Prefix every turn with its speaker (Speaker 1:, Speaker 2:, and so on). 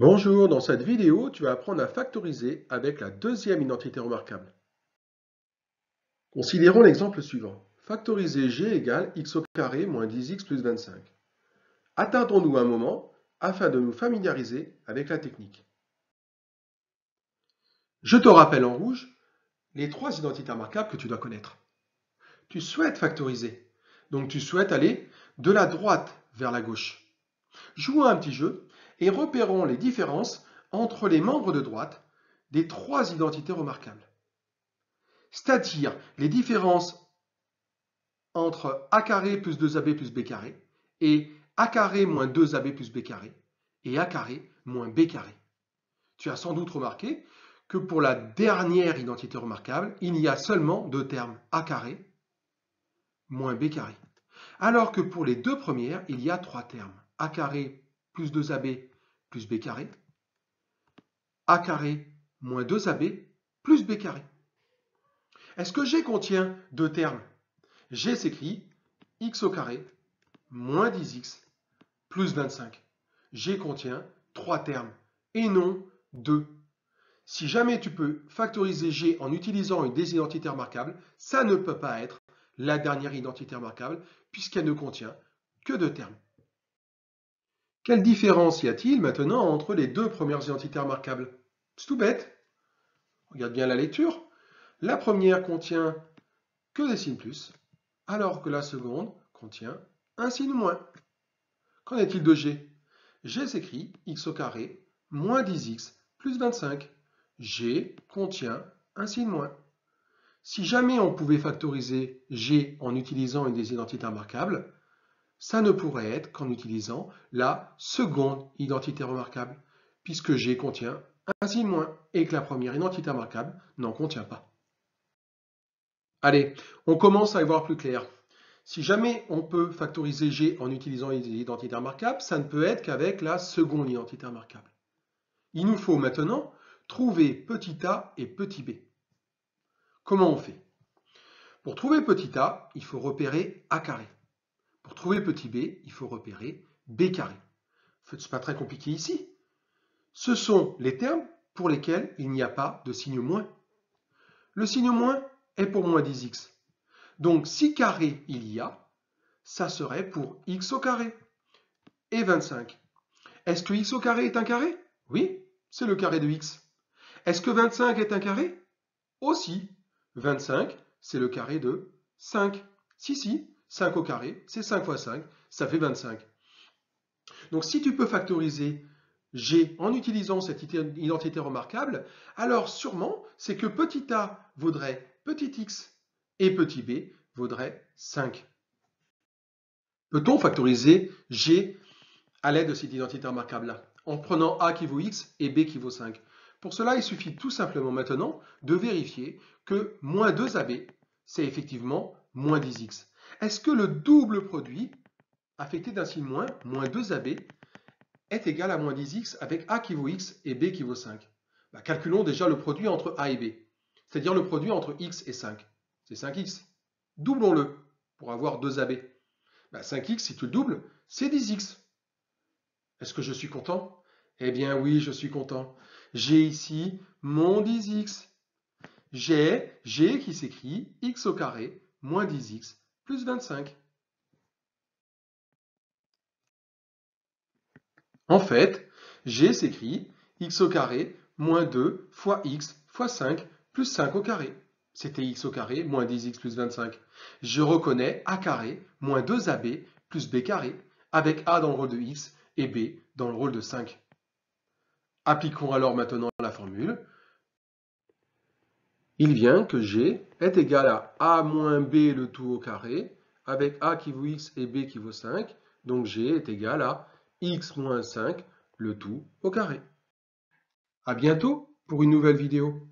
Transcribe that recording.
Speaker 1: Bonjour, dans cette vidéo, tu vas apprendre à factoriser avec la deuxième identité remarquable. Considérons l'exemple suivant. Factoriser g égale x au carré moins 10x plus 25. Attardons-nous un moment afin de nous familiariser avec la technique. Je te rappelle en rouge les trois identités remarquables que tu dois connaître. Tu souhaites factoriser, donc tu souhaites aller de la droite vers la gauche. Jouons un petit jeu et repérons les différences entre les membres de droite des trois identités remarquables. C'est-à-dire les différences entre a carré plus 2ab plus b carré et a carré moins 2ab plus b carré et a carré moins b carré. Tu as sans doute remarqué que pour la dernière identité remarquable, il y a seulement deux termes, a carré moins b carré. Alors que pour les deux premières, il y a trois termes, a carré plus 2ab plus b carré, a carré moins 2ab plus b carré. Est-ce que g contient deux termes? G s'écrit x au carré moins 10x plus 25. G contient trois termes et non deux. Si jamais tu peux factoriser G en utilisant une des identités remarquables, ça ne peut pas être la dernière identité remarquable puisqu'elle ne contient que deux termes. Quelle différence y a-t-il maintenant entre les deux premières identités remarquables? C'est tout bête. Regarde bien la lecture. La première contient que des signes plus, alors que la seconde contient un signe moins. Qu'en est-il de G? G s'écrit x au carré moins 10x plus 25. G contient un signe moins. Si jamais on pouvait factoriser G en utilisant une des identités remarquables, ça ne pourrait être qu'en utilisant la seconde identité remarquable, puisque G contient un signe moins et que la première identité remarquable n'en contient pas. Allez, on commence à y voir plus clair. Si jamais on peut factoriser G en utilisant une identité remarquable, ça ne peut être qu'avec la seconde identité remarquable. Il nous faut maintenant trouver petit a et petit b. Comment on fait? Pour trouver petit a, il faut repérer a carré. Pour trouver petit b, il faut repérer b carré. Ce n'est pas très compliqué ici. Ce sont les termes pour lesquels il n'y a pas de signe moins. Le signe moins est pour moins 10x. Donc si carré il y a, ça serait pour x au carré et 25. Est-ce que x au carré est un carré? Oui, c'est le carré de x. Est-ce que 25 est un carré? Aussi. 25, c'est le carré de 5. Si, 5 au carré, c'est 5 fois 5, ça fait 25. Donc si tu peux factoriser G en utilisant cette identité remarquable, alors sûrement c'est que petit a vaudrait petit x et petit b vaudrait 5. Peut-on factoriser G à l'aide de cette identité remarquable-là, en prenant a qui vaut x et b qui vaut 5? Pour cela, il suffit tout simplement maintenant de vérifier que moins 2ab, c'est effectivement moins 10x. Est-ce que le double produit, affecté d'un signe moins 2ab, est égal à moins 10x avec a qui vaut x et b qui vaut 5? Calculons déjà le produit entre a et b, c'est-à-dire le produit entre x et 5. C'est 5x. Doublons-le pour avoir 2ab. 5x, si tu le doubles, c'est 10x. Est-ce que je suis content? Eh bien oui, je suis content. J'ai ici mon 10x. J'ai G qui s'écrit x au carré moins 10x plus 25. En fait, G s'écrit x au carré moins 2 fois x fois 5 plus 5 au carré. C'était x au carré moins 10x plus 25. Je reconnais a carré moins 2ab plus b carré, avec a dans le rôle de x et b dans le rôle de 5. Appliquons alors maintenant la formule. Il vient que G est égal à a moins b le tout au carré, avec a qui vaut x et b qui vaut 5. Donc G est égal à x moins 5 le tout au carré. À bientôt pour une nouvelle vidéo.